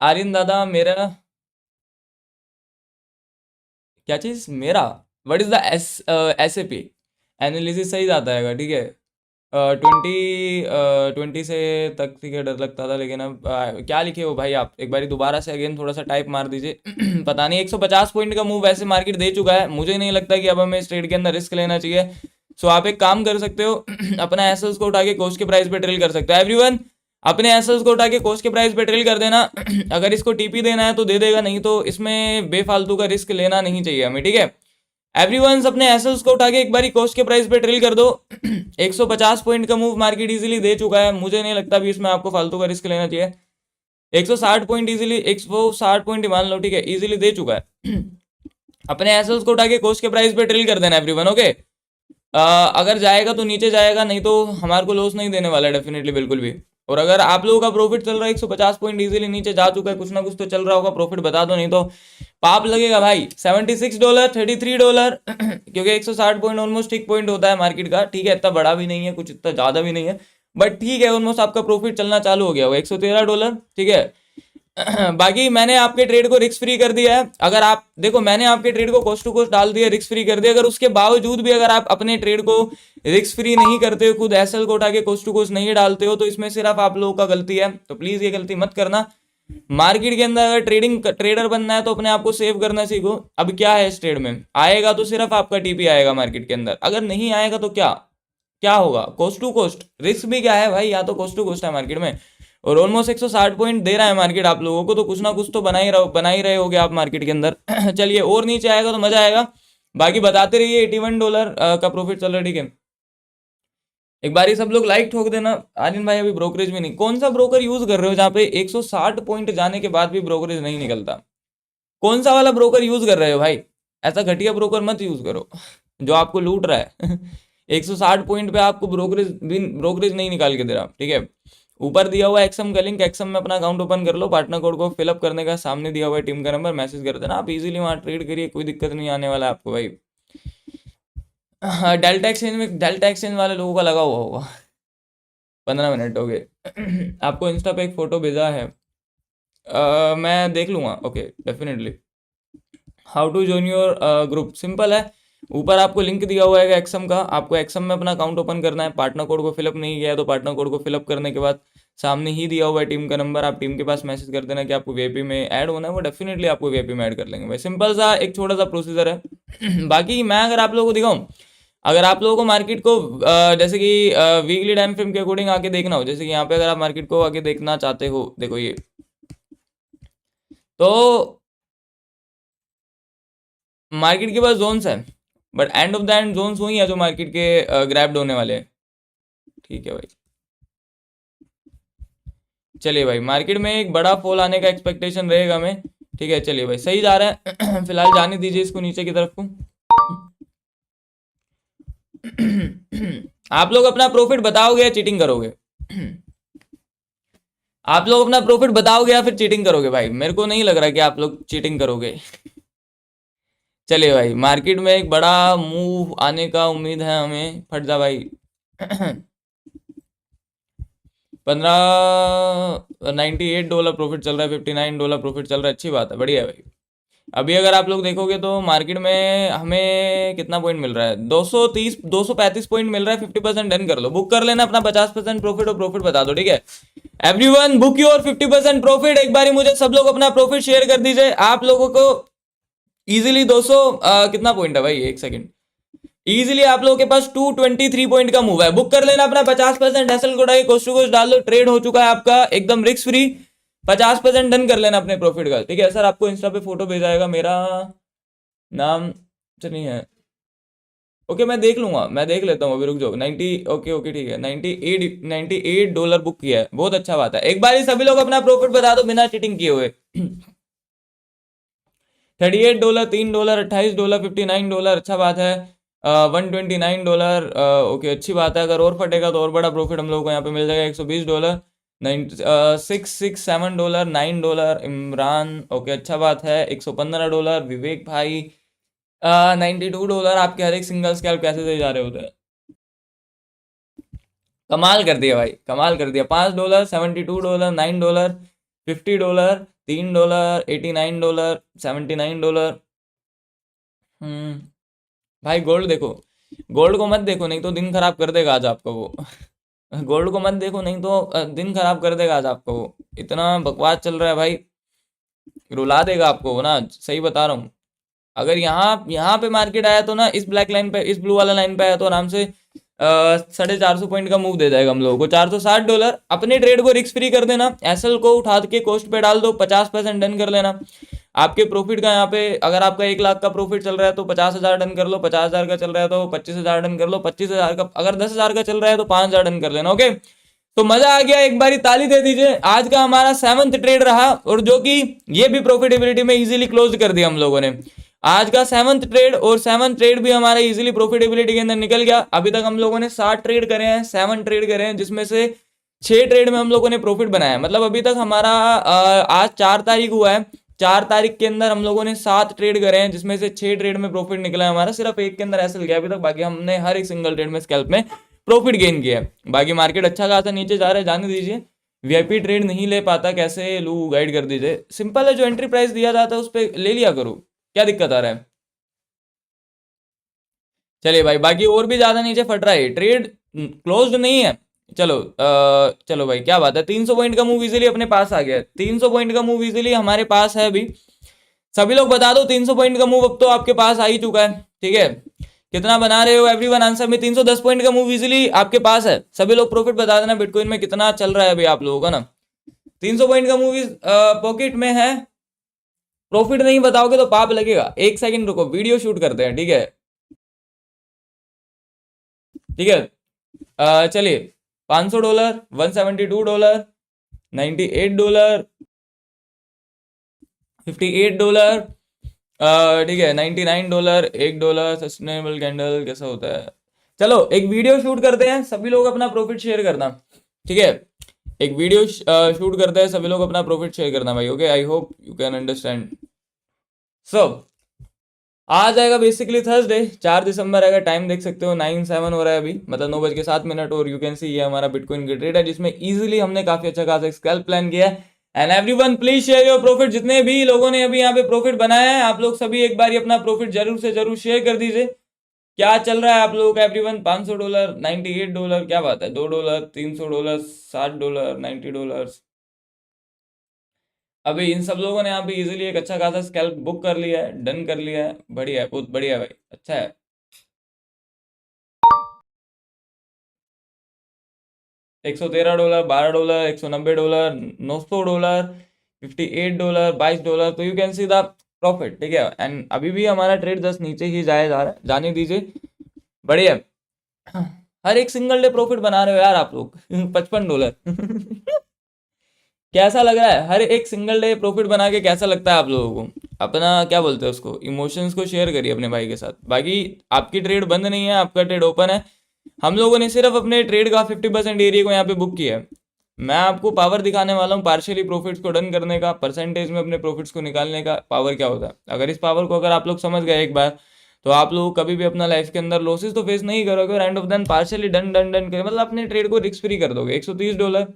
आर्यन दादा मेरा, क्या चीज मेरा, what is the S A P analysis सही जाता है। ठीक है। 20 से तक ठीक है, डर लगता था, लेकिन अब क्या लिखे हो भाई आप, एक बारी दोबारा से अगेन थोड़ा सा टाइप मार दीजिए। पता नहीं, 150 पॉइंट का मूव वैसे मार्केट दे चुका है, मुझे नहीं लगता कि अब हमें इस ट्रेड के अंदर रिस्क लेना चाहिए। सो आप एक काम कर सकते हो, अपना एसेट्स को उठा के कोस्ट के प्राइस पे ट्रेल कर सकते हो। एवरीवन अपने एसेट्स को उठा के कोस्ट के प्राइस पे ट्रेल कर देना। अगर इसको टीपी देना है तो दे देगा, नहीं तो इसमें बेफालतू का रिस्क लेना नहीं चाहिए हमें। ठीक है, एवरीवन अपने एसेट्स को उठा के एक बारी कोस्ट के प्राइस पे ट्रेल कर दो। 150 पॉइंट का मूव मार्केट इजीली दे चुका है, मुझे नहीं लगता भी इसमें आपको फालतू का रिस्क लेना चाहिए। 160 पॉइंट इजीली, 160 पॉइंट मान लो, ठीक है, इजीली दे चुका है। अपने एसेट्स को उठा के कोस्ट के प्राइस पे ट्रेल कर देना एवरीवन, ओके। अगर जाएगा तो नीचे जाएगा, नहीं तो हमारे को लॉस नहीं देने वाला है डेफिनेटली, बिल्कुल भी। और अगर आप लोगों का प्रॉफिट चल रहा है, 150 पॉइंट इजीली नीचे जा चुका है, कुछ ना कुछ तो चल रहा होगा, प्रॉफिट बता दो, नहीं तो पाप लगेगा भाई। $76, $33, क्योंकि 160 पॉइंट ऑलमोस्ट ठीक पॉइंट होता है मार्केट का। ठीक है, इतना बड़ा भी नहीं है, कुछ इतना ज्यादा भी नहीं है, बट ठीक है, ऑलमोस्ट आपका प्रॉफिट चलना चालू हो गया होगा। $113, ठीक है। बाकी मैंने आपके ट्रेड को रिस्क फ्री कर दिया है। अगर आप देखो, मैंने आपके ट्रेड को कोस्ट टू कोस्ट डाल दिया, रिस्क फ्री कर दिया। अगर उसके बावजूद भी अगर आप अपने ट्रेड को रिस्क फ्री नहीं करते हो, खुद एसएल को उठा के कोस्ट टू कोस्ट नहीं डालते हो, तो इसमें सिर्फ आप लोगों का गलती है, तो प्लीज ये गलती मत करना। मार्केट के अंदर अगर ट्रेडिंग ट्रेडर बनना है तो अपने आप को सेव करना सीखो। अब क्या है इस ट्रेड में, आएगा तो सिर्फ आपका टीपी आएगा मार्केट के अंदर, अगर नहीं आएगा तो क्या क्या होगा, कोस्ट टू कोस्ट रिस्क भी क्या है भाई, या तो कोस्ट टू कोस्ट है मार्केट में, और ऑलमोस्ट 160 पॉइंट दे रहा है मार्केट आप लोगों को, तो कुछ ना कुछ तो बना ही रहे होगे आप मार्केट के अंदर। चलिए, और नीचे आएगा तो मजा आएगा, बाकी बताते रहिए। $81 का प्रॉफिट चल रहा है, ठीक है। एक बार ही सब लोग लाइक ठोक देना। आर्यन भाई अभी ब्रोकरेज भी नहीं, कौन सा ब्रोकर यूज कर रहे हो जहाँ पे 160 पॉइंट जाने के बाद भी ब्रोकरेज नहीं निकलता? कौन सा वाला ब्रोकर यूज कर रहे हो भाई? ऐसा घटिया ब्रोकर मत यूज करो जो आपको लूट रहा है। 160 पॉइंट पे आपको ब्रोकरेज नहीं निकाल के दे रहा, ठीक है। ऊपर दिया हुआ एक्सएम का लिंक, एक्सएम में अपना अकाउंट ओपन कर लो, पार्टनर कोड को फिलअप करने का सामने दिया हुआ है टीम का नंबर, मैसेज कर देना, आप इजीली वहाँ ट्रेड करिए, कोई दिक्कत नहीं आने वाला आपको भाई। हाँ, डेल्टा एक्सचेंज वाले लोगों का लगा हुआ होगा। 15 मिनट हो गए। आपको इंस्टा पे एक फोटो भेजा है, मैं देख लूंगा, okay definitely. How to join your group, simple है, ऊपर आपको लिंक दिया हुआ है एक्सएम का, आपको एक्सएम में अपना अकाउंट ओपन करना है, पार्टनर कोड को फिलअप नहीं किया है तो पार्टनर कोड को फिलअप करने के बाद सामने ही दिया हुआ है टीम का नंबर, आप टीम के पास मैसेज कर देना कि आपको वीआईपी में ऐड होना है, वो डेफिनेटली आपको वीआईपी में ऐड कर लेंगे भाई। सिंपल सा एक छोटा सा प्रोसीजर है। बाकी मैं अगर आप लोगों को दिखाऊं, अगर आप लोगों को मार्केट को जैसे कि वीकली टाइम फ्रेम के अकॉर्डिंग आके देखना हो, जैसे कि यहाँ पे अगर आप मार्केट को आगे देखना चाहते हो, देखो ये तो मार्केट के पास जोन्स है, but end of the end zones वही है जो मार्केट के ग्रैब्ड होने वाले हैं, ठीक है भाई। चलिए भाई, मार्केट में एक बड़ा फॉल आने का एक्सपेक्टेशन रहेगा हमें, ठीक है। चलिए भाई, सही जा रहा है। फिलहाल जाने दीजिए इसको नीचे की तरफ को। आप लोग अपना प्रॉफिट बताओगे या चीटिंग करोगे? आप लोग अपना प्रॉफिट बताओगे या फिर चीटिंग करोगे भाई? मेरे को नहीं लग रहा कि आप लोग चीटिंग करोगे। चलिए भाई, मार्केट में एक बड़ा मूव आने का उम्मीद है हमें, फट जा भाई। 98 डॉलर प्रॉफिट चल रहा है, $59 प्रॉफिट चल रहा है, अच्छी बात है, बढ़िया है भाई। अभी अगर आप लोग देखोगे तो मार्केट में हमें कितना पॉइंट मिल रहा है, 235 पॉइंट मिल रहा है। 50% डन कर लो, बुक कर लेना अपना 50% प्रॉफिट, और प्रॉफिट बता दो, ठीक है। Everyone book your 50% profit. एक बारी मुझे सब लोग अपना प्रॉफिट शेयर कर दीजिए। आप लोगों को इजीली 200 कितना पॉइंट है भाई, एक सेकंड, इजीली आप लोगों के पास 223 पॉइंट का मूव है। बुक कर लेना अपना 50%, हैसल कोड है, कोस्ट टू कोस्ट डाल दो, ट्रेड हो चुका है आपका एकदम रिस्क फ्री। 50% डन कर लेना अपने प्रॉफिट का, ठीक है। सर आपको इंस्टा पे फोटो भेजा जाएगा, मेरा नाम से नहीं है, ओके मैं देख लूंगा, मैं देख लेता हूँ, अभी रुक जाओ। 90, ओके ओके ठीक है, 98 डॉलर बुक किया है, बहुत अच्छा बात है। एक बार ही सभी लोग अपना प्रॉफिट बता दो बिना चीटिंग किए हुए। $38, $3, $28, $59, अच्छा बात है। $129, ओके अच्छी बात है। अगर और फटेगा तो और बड़ा प्रॉफिट हम लोग को यहाँ पे मिल जाएगा। $120, $667, $9 इमरान, ओके अच्छा बात है। $115 विवेक भाई, $92 आपके हर एक सिंगल स्कैल्प कैसे दे जा रहे होते हैं, कमाल कर दिया भाई, कमाल कर दिया। $5, $72, $9, $50, $3, $89, $79। भाई गोल्ड देखो, गोल्ड को मत देखो नहीं तो दिन खराब कर देगा आज आपका वो। गोल्ड को मत देखो नहीं तो दिन खराब कर देगा आज आपका वो, इतना बकवास चल रहा है भाई, रुला देगा आपको वो ना, सही बता रहा हूँ। अगर यहाँ पे मार्केट आया तो ना, इस ब्लैक लाइन पे, इस ब्लू वाला लाइन पे आया तो आराम से 450 पॉइंट का मूव दे जाएगा हम लोगों को। $460। अपने ट्रेड को रिस्क फ्री कर देना, एसएल को उठा के कोस्ट पे डाल दो, 50% डन कर लेना। आपके प्रॉफिट का यहाँ पे अगर आपका 1 लाख का प्रॉफिट चल रहा है तो 50,000 डन कर लो, 50,000 का चल रहा है तो 25,000 डन कर लो, 25,000 का, अगर 10,000 का चल रहा है तो 5,000 डन कर लेना, ओके। तो मजा आ गया, एक बारी ताली दे दीजिए। आज का हमारा 7th ट्रेड रहा, और जो कि ये भी प्रॉफिटेबिलिटी में इजीली क्लोज कर दिया हम लोगों ने। आज का 7th ट्रेड, और 7th ट्रेड भी हमारा इजीली प्रॉफिटेबिलिटी के अंदर निकल गया। अभी तक हम लोगों ने 7 ट्रेड करे हैं, 7 ट्रेड करे हैं, जिसमें से 6 ट्रेड में हम लोगों ने प्रॉफिट बनाया है। मतलब अभी तक हमारा आज 4 तारीख हुआ है, 4 तारीख के अंदर हम लोगों ने 7 ट्रेड करे हैं, जिसमें से 6 ट्रेड में प्रॉफिट निकला है हमारा। सिर्फ एक के अंदर ऐसा गया अभी तक, बाकी हमने हर एक सिंगल ट्रेड में स्कैल्प में प्रॉफिट गेन किया है। बाकी मार्केट अच्छा खासा नीचे जा रहा है, जाने दीजिए। वीआईपी ट्रेड नहीं ले पाता कैसे लू, गाइड कर दीजिए। सिंपल है, जो एंट्री प्राइस दिया जाता है उस पर ले लिया करो, क्या दिक्कत आ रहा है। चलिए भाई, बाकी और भी ज्यादा नीचे फट रहा है, ट्रेड क्लोज्ड नहीं है, चलो भाई क्या बात है, 300 पॉइंट का मूव इजीली अपने पास आ गया है, 300 पॉइंट का मूव इजीली हमारे पास है अभी। सभी लोग बता दो 300 पॉइंट का मूव अब तो आपके पास आ ही चुका है, ठीक है। कितना बना रहे हो एवरीवन आंसर में? 310 पॉइंट का मूव इजीली आपके पास है। सभी लोग प्रॉफिट बता देना बिटकॉइन में कितना चल रहा है अभी आप लोगों का ना। 300 पॉइंट का मूव पॉकेट में है। प्रॉफिट नहीं बताओगे तो पाप लगेगा। एक सेकंड रुको, वीडियो शूट करते हैं, ठीक है ठीक है। चलिए, $500, $172, $98, $58, ठीक है, $99, $1 सस्टेनेबल कैंडल कैसा होता है। चलो एक वीडियो शूट करते हैं, सभी लोग अपना प्रॉफिट शेयर करना, ठीक है। एक वीडियो शूट करते हैं, सभी लोग अपना प्रॉफिट शेयर करना भाई, okay. I hope you can understand. So आ जाएगा बेसिकली थर्सडे 4 दिसंबर आएगा। टाइम देख सकते हो 9:07 हो रहा है अभी, मतलब 9:07। और यू कैन सी ये हमारा बिटकॉइन की ट्रेड है जिसमें इजीली हमने काफी अच्छा खासा स्कैल्प प्लान किया है। And everyone please share your profit. जितने भी लोगों ने अभी यहाँ पे प्रॉफिट बनाया है, आप लोग सभी एक बार अपना प्रॉफिट जरूर से जरूर शेयर कर दीजिए। क्या चल रहा है आप लोगों का एवरीवन? $500, $98, क्या बात है, $2, $300, $60, $90। अभी इन सब लोगों ने यहाँ पे इजीली एक अच्छा खासा स्कैल्प बुक कर लिया है, डन कर लिया है। बढ़िया है, बहुत बढ़िया है भाई, अच्छा है। $113, $12, $190, $900, $58, $22। तो you can see the profit, ठीक है। एंड अभी भी हमारा ट्रेड जस्ट नीचे ही जाया जा रहा है, जाने दीजिए, बढ़िया। हर एक सिंगल डे प्रॉफिट बना रहे हो यार आप लोग। $55। कैसा लग रहा है हर एक सिंगल डे प्रॉफिट बना के? कैसा लगता है आप लोगों को? अपना क्या बोलते हैं उसको, इमोशंस को शेयर करिए अपने भाई के साथ। बाकी आपकी ट्रेड बंद नहीं है, आपका ट्रेड ओपन है। हम लोगों ने सिर्फ अपने ट्रेड का 50% एरिया को यहाँ पे बुक किया है। मैं आपको पावर दिखाने वाला हूँ पार्शियली प्रॉफिट्स को डन करने का, परसेंटेज में अपने प्रॉफिट्स को निकालने का पावर क्या होता है। अगर इस पावर को अगर आप लोग समझ गए एक बार, तो आप लोग कभी भी अपना लाइफ के अंदर लॉसेस तो फेस नहीं करोगे और end of then partially done done done कर मतलब अपने ट्रेड को रिस्क फ्री कर दोगे। $130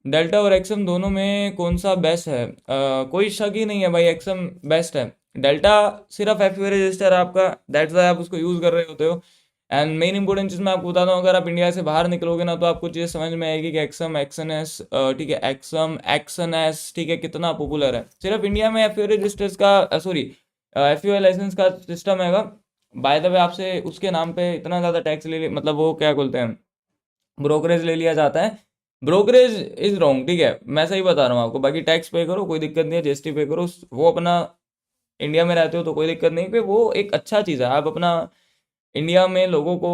डेल्टा और एक्सम दोनों में कौन सा बेस्ट है? कोई शक ही नहीं है भाई, एक्सम बेस्ट है। डेल्टा सिर्फ एफ रजिस्टर आपका, दैट्स वाई आप उसको यूज़ कर रहे होते हो। एंड मेन इंपॉर्टेंट चीज़ मैं आपको बताता हूँ, अगर आप इंडिया से बाहर निकलोगे ना तो आपको चीज़ समझ में आएगी कि एक्सम एक्सन एस, ठीक है, एक्सम एक्सन एस, ठीक है, कितना पॉपुलर है। सिर्फ इंडिया में एफ रजिस्टर्स का सॉरी एफ लाइसेंस का सिस्टम हैगा। बाय द वे आपसे उसके नाम पे इतना ज़्यादा टैक्स ले मतलब वो क्या बोलते हैं, ब्रोकरेज ले लिया जाता है। ब्रोकरेज इज रॉन्ग, ठीक है, मैं सही बता रहा हूँ आपको। बाकी टैक्स पे करो, कोई दिक्कत नहीं है, जीएसटी पे करो, वो अपना इंडिया में रहते हो तो कोई दिक्कत नहीं पे, वो एक अच्छा चीज़ है। आप अपना इंडिया में लोगों को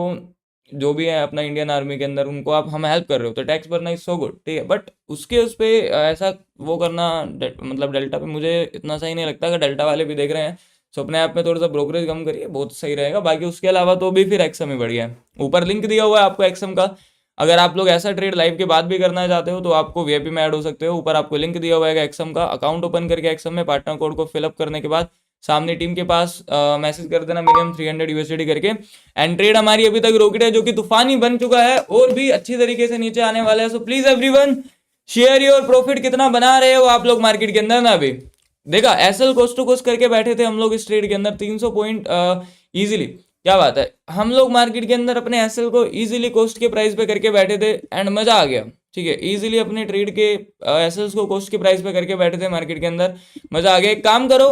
जो भी है अपना इंडियन आर्मी के अंदर उनको आप हम हेल्प कर रहे हो तो टैक्स भरना इज सो गुड, ठीक है। बट उसके उस पर ऐसा वो करना मतलब डेल्टा पे मुझे इतना सही नहीं लगता। अगर डेल्टा वाले भी देख रहे हैं तो अपने आप में थोड़ा सा ब्रोकरेज कम करिए, बहुत सही रहेगा। बाकी उसके अलावा तो भी फिर एक्सम ही बढ़िया है। ऊपर लिंक दिया हुआ है आपको एक्सम का। अगर आप लोग ऐसा ट्रेड लाइव के बाद भी करना चाहते हो तो आपको वीआईपी में ऐड हो सकते हो। ऊपर आपको लिंक दिया हुआ है एक्सम का, अकाउंट ओपन करके एक्सम में पार्टनर कोड को फिलअप करने के बाद सामने टीम के पास मैसेज कर देना मिनिमम $300 करके। एंड ट्रेड हमारी अभी तक रॉकेट है जो कि तूफानी बन चुका है और भी अच्छी तरीके से नीचे आने वाला है। So please everyone share your profit. कितना बना रहे हो आप लोग मार्केट के अंदर ना? अभी देखा एसएल कोस्ट टू कोस्ट करके बैठे थे हम लोग इस ट्रेड के अंदर 300 पॉइंट इजीली, क्या बात है। हम लोग मार्केट के अंदर अपने एसएल को इजीली कोस्ट के प्राइस पे करके बैठे थे एंड मजा आ गया, ठीक है। इजीली अपने ट्रेड के एसएल्स को कोस्ट के प्राइस पे करके बैठे थे मार्केट के अंदर, मजा आ गया। एक काम करो,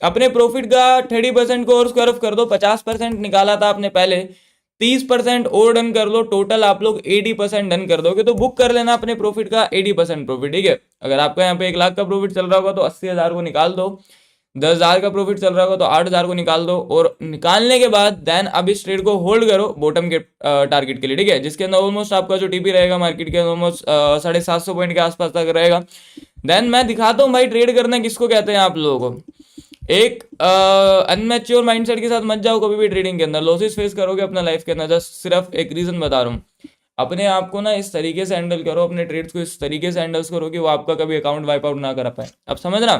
अपने प्रॉफिट का 30% को और स्क्वायर ऑफ कर दो। 50% निकाला था आपने पहले, 30% और डन कर लो, टोटल आप लोग 80% डन कर दोगे तो बुक कर लेना अपने प्रॉफिट का 80% प्रॉफिट, ठीक है। अगर आपका यहाँ पे 1 लाख का प्रॉफिट चल रहा होगा तो 80,000 को निकाल दो। 10,000 का प्रॉफिट चल रहा होगा तो 8,000 को निकाल दो। और निकालने के बाद देन अब इस ट्रेड को होल्ड करो बॉटम के टारगेट के लिए, ठीक है, जिसके अंदर ऑलमोस्ट आपका जो टीपी रहेगा मार्केट के ऑलमोस्ट 750 पॉइंट के आसपास तक रहेगा। देन मैं दिखाता हूँ भाई ट्रेड करना किसको कहते हैं आप लोगों को। एक अनमेच्योर माइंडसेट के साथ मत जाओ कभी भी ट्रेडिंग के अंदर, लॉसेस फेस करोगे अपना लाइफ के अंदर। जस्ट सिर्फ एक रीजन बता रहा हूँ, अपने आप को ना इस तरीके से हैंडल करो, अपने ट्रेड्स को इस तरीके से हैंडल करो कि वो आपका कभी अकाउंट वाइप आउट ना कर पाए। अब समझना,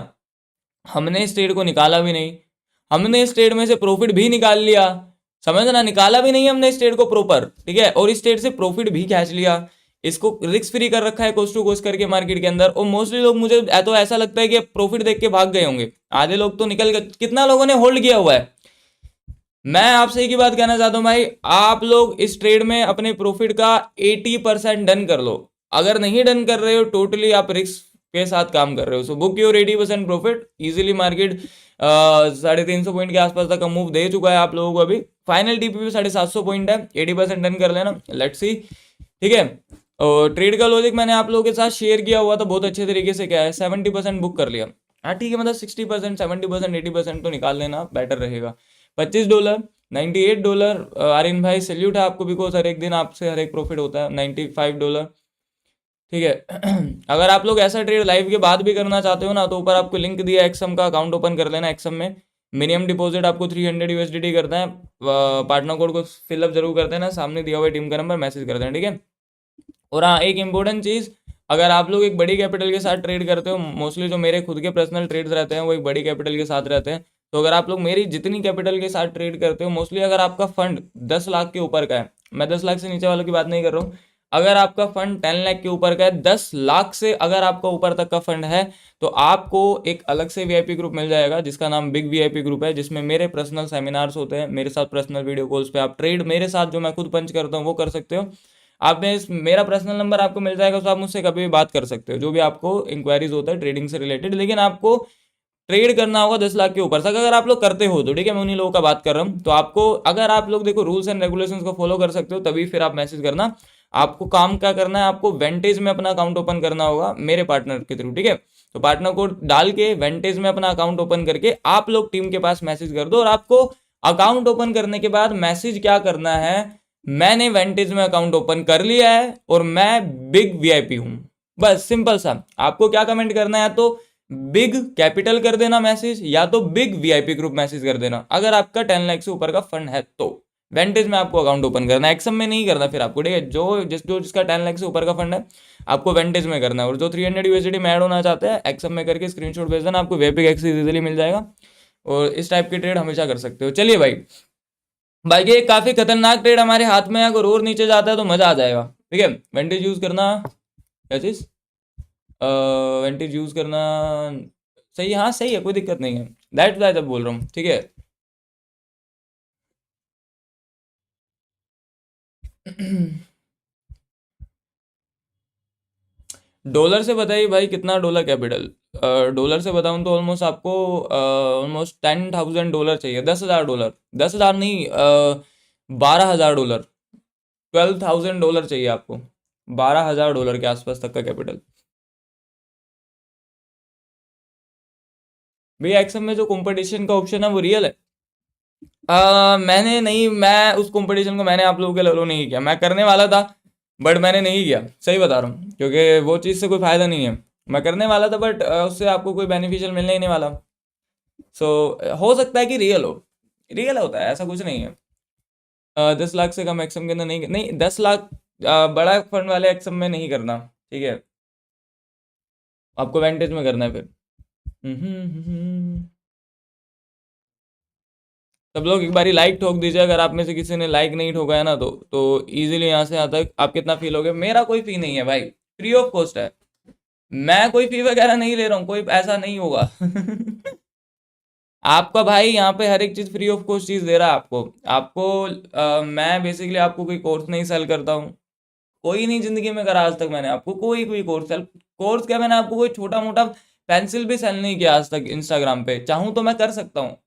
हमने इस ट्रेड को निकाला भी नहीं, हमने इस ट्रेड में से प्रॉफिट भी निकाल लिया, समझना, निकाला भी नहीं हमने इस ट्रेड को प्रॉपर, ठीक है, और इस ट्रेड से प्रॉफिट भी खींच लिया। इसको रिस्क फ्री कर रखा है कोस्ट टू कोस्ट करके मार्केट के अंदर। और मोस्टली लोग मुझे तो ऐसा लगता है कि प्रॉफिट देख के भाग गए होंगे, आधे लोग तो निकल गए। कितना लोगों ने होल्ड किया हुआ है? मैं आपसे एक ही बात कहना चाहता हूँ भाई, आप लोग इस ट्रेड में अपने प्रॉफिट का 80% डन कर लो। अगर नहीं डन कर रहे हो, टोटली आप रिस्क के साथ काम कर रहे हो। So book your 80% profit easily. Market 350 point के आसपास तक का मूव दे चुका है आप लोगों को। अभी फाइनल टीपी पे 750 पॉइंट है, 80% डन कर लेना। लेट्स सी, ठीक है। और ट्रेड का लॉजिक मैंने आप लोगों के साथ शेयर किया हुआ था बहुत अच्छे तरीके से। क्या है, 70% बुक कर लिया। हाँ ठीक है, मतलब 60%, 70%, 80% तो निकाल लेना, बेटर रहेगा। $25, $98। आर्यन भाई सैल्यूट है आपको, बिकॉज हर एक दिन आपसे हर एक प्रॉफिट होता है। $95, ठीक है। अगर आप लोग ऐसा ट्रेड लाइव के बाद भी करना चाहते हो ना, तो ऊपर आपको लिंक दिया, एक्सम का अकाउंट ओपन कर लेना। एक्सम में मिनिमम डिपॉजिट आपको 300 USDT करना है। पार्टनर कोड को फिलअप जरूर कर देना, सामने दिया हुआ टीम का नंबर मैसेज कर देना, ठीक है। और हाँ, एक इंपॉर्टेंट चीज़, अगर आप लोग एक बड़ी कैपिटल के साथ ट्रेड करते हो, मोस्टली जो मेरे खुद के पर्सनल ट्रेड्स रहते हैं वो एक बड़ी कैपिटल के साथ रहते हैं। तो अगर आप लोग मेरी जितनी कैपिटल के साथ ट्रेड करते हो, मोस्टली अगर आपका फंड 10 लाख के ऊपर का है, मैं 10 लाख से नीचे वालों की बात नहीं कर रहा हूँ, अगर आपका फंड 10 लाख के ऊपर का है, 10 लाख से अगर आपका ऊपर तक का फंड है, तो आपको एक अलग से वीआईपी ग्रुप मिल जाएगा, जिसका नाम बिग वीआईपी ग्रुप है, जिसमें मेरे पर्सनल सेमिनार्स होते हैं, मेरे साथ पर्सनल वीडियो कॉल्स पे आप ट्रेड मेरे साथ जो मैं खुद पंच करता हूँ वो कर सकते हो। आप में मेरा पर्सनल नंबर आपको मिल जाएगा, तो आप मुझसे कभी भी बात कर सकते हो, जो भी आपको इंक्वायरीज होता है ट्रेडिंग से रिलेटेड। लेकिन आपको ट्रेड करना होगा 10 लाख के ऊपर तक, अगर आप लोग करते हो तो, ठीक है। मैं उन्हीं लोगों का बात कर रहा हूँ। तो आपको, अगर आप लोग देखो रूल्स एंड रेगुलेशंस को फॉलो कर सकते हो, तभी फिर आप मैसेज करना। आपको काम क्या करना है, आपको वेंटेज में अपना अकाउंट ओपन करना होगा मेरे पार्टनर के थ्रू, ठीक है। तो पार्टनर कोड डाल के वेंटेज में अपना अकाउंट ओपन करके आप लोग टीम के पास मैसेज कर दो। और आपको अकाउंट ओपन करने के बाद मैसेज क्या करना है, मैंने वेंटेज में अकाउंट ओपन कर लिया है और मैं बिग वीआईपी हूं। बस सिंपल सा, आपको क्या कमेंट करना है, तो बिग कैपिटल कर देना मैसेज, या तो बिग वीआईपी ग्रुप मैसेज कर देना, अगर आपका 10 लाख से ऊपर का फंड है तो। वेंटेज में आपको अकाउंट ओपन करना है, एक्सम में नहीं करना फिर आपको, ठीक है। जिसका 10 लाख से ऊपर का फंड है, आपको वेंटेज में करना है। और जो 300 USDT में ऐड होना चाहते हैं, एक्सम में करके स्क्रीनशॉट भेज देना, आपको वेबिक एक्सेस इजीली मिल जाएगा। और इस टाइप की ट्रेड हमेशा कर सकते हो। चलिए भाई, बाकी एक काफी खतरनाक ट्रेड हमारे हाथ में है, अगर और नीचे जाता है तो मजा आ जाएगा, ठीक है। वेंटेज यूज करना, क्या चीज, वेंटेज यूज करना सही है, हाँ सही है, कोई दिक्कत नहीं है। दैट जब बोल रहा हूँ, ठीक है। डॉलर से बताइए भाई, कितना डॉलर कैपिटल। डॉलर से बताऊं तो ऑलमोस्ट आपको ऑलमोस्ट $10,000 चाहिए, $10,000, 10,000 नहीं, $12,000, $12,000 चाहिए आपको, $12,000 के आसपास तक का कैपिटल। भैया एक्सएम में जो कंपटीशन का ऑप्शन है वो रियल है। मैंने नहीं, मैं उस कंपटीशन को मैंने आप लोगों के लिए नहीं किया, मैं करने वाला था बट मैंने नहीं किया, सही बता रहा हूँ, क्योंकि वो चीज़ से कोई फायदा नहीं है। मैं करने वाला था बट उससे आपको कोई बेनिफिशियल मिलने ही नहीं वाला। सो हो सकता है कि रियल हो, रियल होता है, ऐसा कुछ नहीं है। 10 लाख से कम एक्सएम के अंदर नहीं, नहीं 10 लाख बड़ा फंड वाले एक्सएम में नहीं करना, ठीक है। आपको वेंटेज में करना है फिर। सब लोग एक बारी लाइक ठोक दीजिए, अगर आप में से किसी ने लाइक नहीं ठोका है ना, तो इजीली यहाँ से यहाँ तक आप कितना फील होगे। मेरा कोई फी नहीं है भाई, फ्री ऑफ कॉस्ट है, मैं कोई फी वगैरह नहीं ले रहा हूँ, कोई ऐसा नहीं होगा। आपका भाई यहाँ पे हर एक चीज फ्री ऑफ कॉस्ट चीज दे रहा है आपको। आपको मैं बेसिकली आपको कोई कोर्स नहीं सेल करता हूँ, कोई नहीं जिंदगी में करा आज तक मैंने आपको कोई कोई कोर्स सेल। कोर्स क्या, मैंने आपको कोई छोटा मोटा पेंसिल भी सेल नहीं किया आज तक इंस्टाग्राम पे। चाहूँ तो मैं कर सकता हूँ,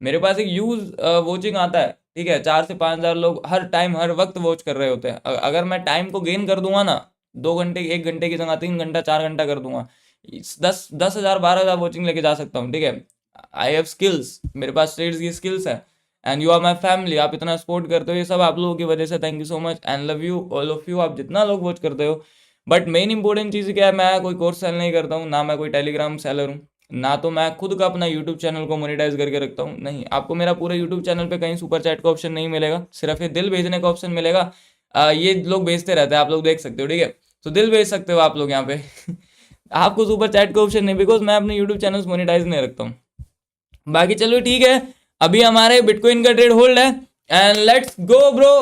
मेरे पास एक यूज वॉचिंग आता है, ठीक है। 4 से 5 हज़ार लोग हर टाइम हर वक्त वॉच कर रहे होते हैं। अगर मैं टाइम को गेन कर दूंगा ना, 2 घंटे 1 घंटे की जगह 3 घंटा 4 घंटा कर दूंगा, 10 10 हज़ार 12 हज़ार वॉचिंग लेके जा सकता हूँ, ठीक है। आई हैव स्किल्स, मेरे पास ट्रेड्स की स्किल्स है, and you are my family. आप इतना सपोर्ट करते हो, ये सब आप लोगों की वजह से, thank you so much and love you all of you, आप जितना लोग वॉच करते हो। बट मेन इंपॉर्टेंट चीज़ क्या है, मैं कोई कोर्स सेल नहीं करता हूँ, ना मैं कोई टेलीग्राम सेलर हूँ, ना तो मैं खुद का अपना यूट्यूब चैनल को मोनेटाइज करके रखता हूँ। नहीं, आपको मेरा पूरे यूट्यूब चैनल पे कहीं सुपर चैट का ऑप्शन नहीं मिलेगा, सिर्फ ये दिल भेजने का ऑप्शन मिलेगा। ये लोग भेजते रहते हैं, आप लोग देख सकते हो, ठीक है। तो दिल भेज सकते हो आप लोग यहाँ पे। आपको सुपर चैट का ऑप्शन नहीं, बिकॉज मैं अपने यूट्यूब चैनल मोनेटाइज नहीं रखता हूँ। बाकी चलो ठीक है, अभी हमारे बिटकॉइन का ट्रेड होल्ड है एंड लेट्स गो ब्रो।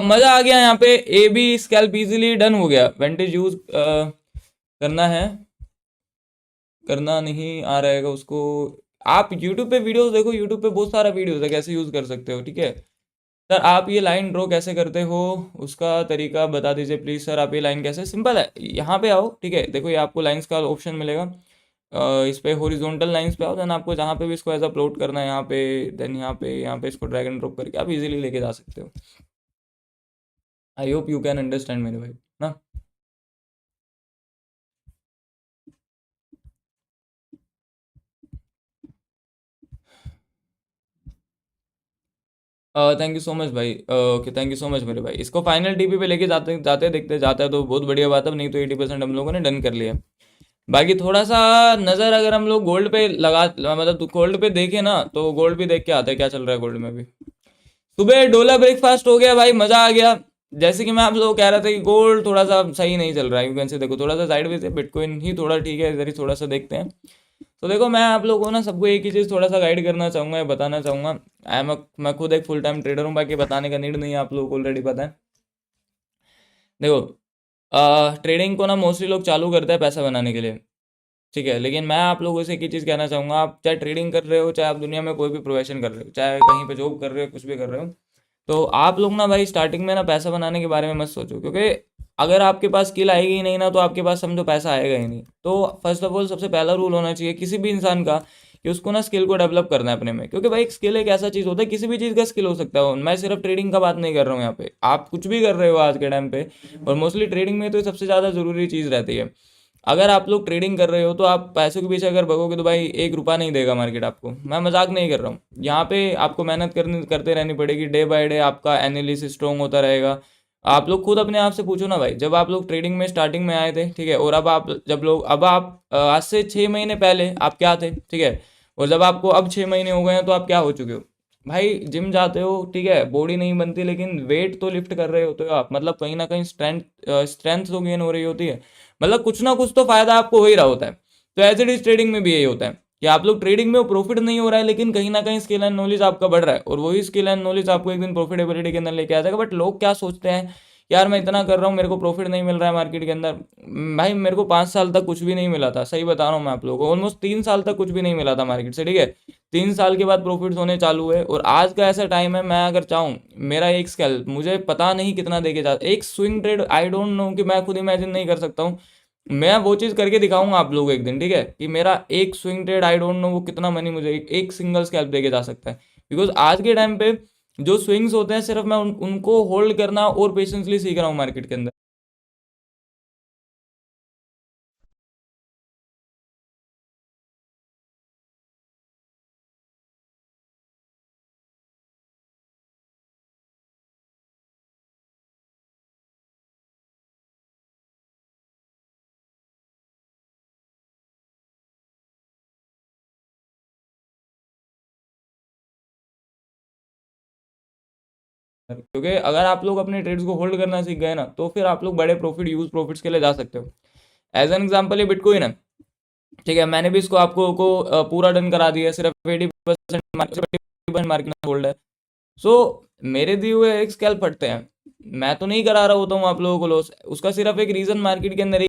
मजा आ गया यहाँ पे, A B scalp easily done हो गया। वेंटेज यूज करना है, करना नहीं आ रहेगा उसको, आप यूट्यूब पे वीडियोस देखो, यूट्यूब पे बहुत सारा वीडियोस है कैसे यूज़ कर सकते हो, ठीक है सर। आप ये लाइन ड्रॉ कैसे करते हो, उसका तरीका बता दीजिए प्लीज़ सर। आप ये लाइन कैसे, सिंपल है, यहाँ पे आओ, ठीक है, देखो ये आपको लाइंस का ऑप्शन मिलेगा। इस पे हॉरिजॉन्टल लाइंस पे आओ, देन आपको जहाँ पे भी इसको एज अपलोड करना है यहाँ पे, देन यहाँ पे इसको ड्रैग एंड ड्रॉप करके आप इजीली लेके जा सकते हो। आई होप यू कैन अंडरस्टैंड मेरे भाई ना। थैंक यू सो मच भाई, okay thank you so much मेरे भाई। इसको फाइनल टीपी पे लेके जाते जाते देखते जाता है तो बहुत बढ़िया बात है, नहीं तो 80% हम लोगों ने डन कर लिया। बाकी थोड़ा सा नज़र अगर हम लोग गोल्ड पे लगा, मतलब गोल्ड पे देखें ना, तो गोल्ड भी देख के आते हैं क्या चल रहा है गोल्ड में भी। सुबह डोला ब्रेकफास्ट हो गया भाई, मज़ा आ गया। जैसे कि मैं आप लोगों को कह रहा था कि गोल्ड थोड़ा सा सही नहीं चल रहा है, यू से देखो थोड़ा सा साइडवेज है, बिटकॉइन ही थोड़ा ठीक है, इधर ही थोड़ा सा देखते हैं। तो देखो मैं आप लोगों को ना सबको एक ही चीज़ थोड़ा सा गाइड करना चाहूँगा या बताना चाहूँगा। मैं खुद एक फुल टाइम ट्रेडर हूँ, बाकी बताने का नीड नहीं है, आप लोगों को ऑलरेडी पता है। देखो ट्रेडिंग को ना मोस्टली लोग चालू करते हैं पैसा बनाने के लिए, ठीक है, लेकिन मैं आप लोगों से एक ही चीज़ कहना चाहूँगा, आप चाहे ट्रेडिंग कर रहे हो, चाहे आप दुनिया में कोई भी प्रोफेशन कर रहे हो, चाहे कहीं पे जॉब कर रहे हो, कुछ भी कर रहे हो, तो आप लोग ना भाई स्टार्टिंग में ना पैसा बनाने के बारे में मत सोचो, क्योंकि अगर आपके पास स्किल आएगी ही नहीं ना, तो आपके पास समझो पैसा आएगा ही नहीं। तो फर्स्ट ऑफ ऑल सबसे पहला रूल होना चाहिए किसी भी इंसान का कि उसको ना स्किल को डेवलप करना है अपने में, क्योंकि भाई एक स्किल एक ऐसा चीज़ होता है, किसी भी चीज़ का स्किल हो सकता है। मैं सिर्फ ट्रेडिंग का बात नहीं कर रहा हूँ यहाँ पे, आप कुछ भी कर रहे हो आज के टाइम पे, और मोस्टली ट्रेडिंग में तो सबसे ज़्यादा ज़रूरी चीज़ रहती है। अगर आप लोग ट्रेडिंग कर रहे हो तो आप पैसों के पीछे अगर भगोगे तो भाई 1 रुपया नहीं देगा मार्केट आपको, मैं मजाक नहीं कर रहा हूँ। यहाँ पे आपको मेहनत करते रहनी पड़ेगी, डे बाय डे आपका एनालिसिस स्ट्रॉन्ग होता रहेगा। आप लोग खुद अपने आप से पूछो ना भाई, जब आप लोग ट्रेडिंग में स्टार्टिंग में आए थे, ठीक है, और अब आप आज से 6 महीने पहले आप क्या थे, ठीक है, और जब आपको अब 6 महीने हो गए हैं तो आप क्या हो चुके हो। भाई जिम जाते हो, ठीक है, बॉडी नहीं बनती लेकिन वेट तो लिफ्ट कर रहे होते हो आप, मतलब कहीं ना कहीं स्ट्रेंथ स्ट्रेंथ तो गेन हो रही होती है, मतलब कुछ ना कुछ तो फायदा आपको हो ही रहा होता है। तो एज इट इज ट्रेडिंग में भी यही होता है कि आप लोग ट्रेडिंग में प्रॉफिट नहीं हो रहा है, लेकिन कहीं ना कहीं स्किल एंड नॉलेज आपका बढ़ रहा है, और वही स्किल एंड नॉलेज आपको एक दिन प्रॉफिटेबिलिटी के अंदर लेके आ जाएगा। बट लोग क्या सोचते हैं, यार मैं इतना कर रहा हूँ, मेरे को प्रॉफिट नहीं मिल रहा है मार्केट के अंदर। भाई मेरे को 5 साल तक कुछ भी नहीं मिला था, सही बता रहा हूँ मैं आप लोगों को, ऑलमोस्ट 3 साल तक कुछ भी नहीं मिला था मार्केट से, ठीक है। 3 साल के बाद प्रॉफिट्स होने चालू हुए, और आज का ऐसा टाइम है, मैं अगर चाहूँ, मेरा एक स्कैल्प मुझे पता नहीं कितना देके जा, एक swing trade I don't know, कि मैं खुद इमेजिन नहीं कर सकता हूँ। मैं वो चीज़ करके दिखाऊंगा आप लोगों को एक दिन, ठीक है, कि मेरा एक swing trade I don't know वो कितना मनी मुझे एक सिंगल स्कैल्प देके जा सकता है। बिकॉज आज के टाइम पे जो स्विंग्स होते हैं, सिर्फ मैं उनको होल्ड करना और पेशेंसली सीख रहा हूँ मार्केट के अंदर। क्योंकि अगर आप लोग अपने ट्रेड्स को होल्ड करना सीख गए ना, तो फिर आप लोग बड़े प्रॉफिट यूज प्रॉफिट्स के लिए जा सकते हो। एज एन एग्जाम्पल ये बिटकॉइन है, ठीक है, मैंने भी इसको आपको पूरा डन करा दिया, सिर्फ 80% मार्केट होल्ड है। सो मेरे दिए हुए एक स्कैल्प फटते हैं, मैं तो नहीं करा रहा होता हूँ आप लोगों को लॉस, उसका सिर्फ एक रीजन मार्केट के अंदर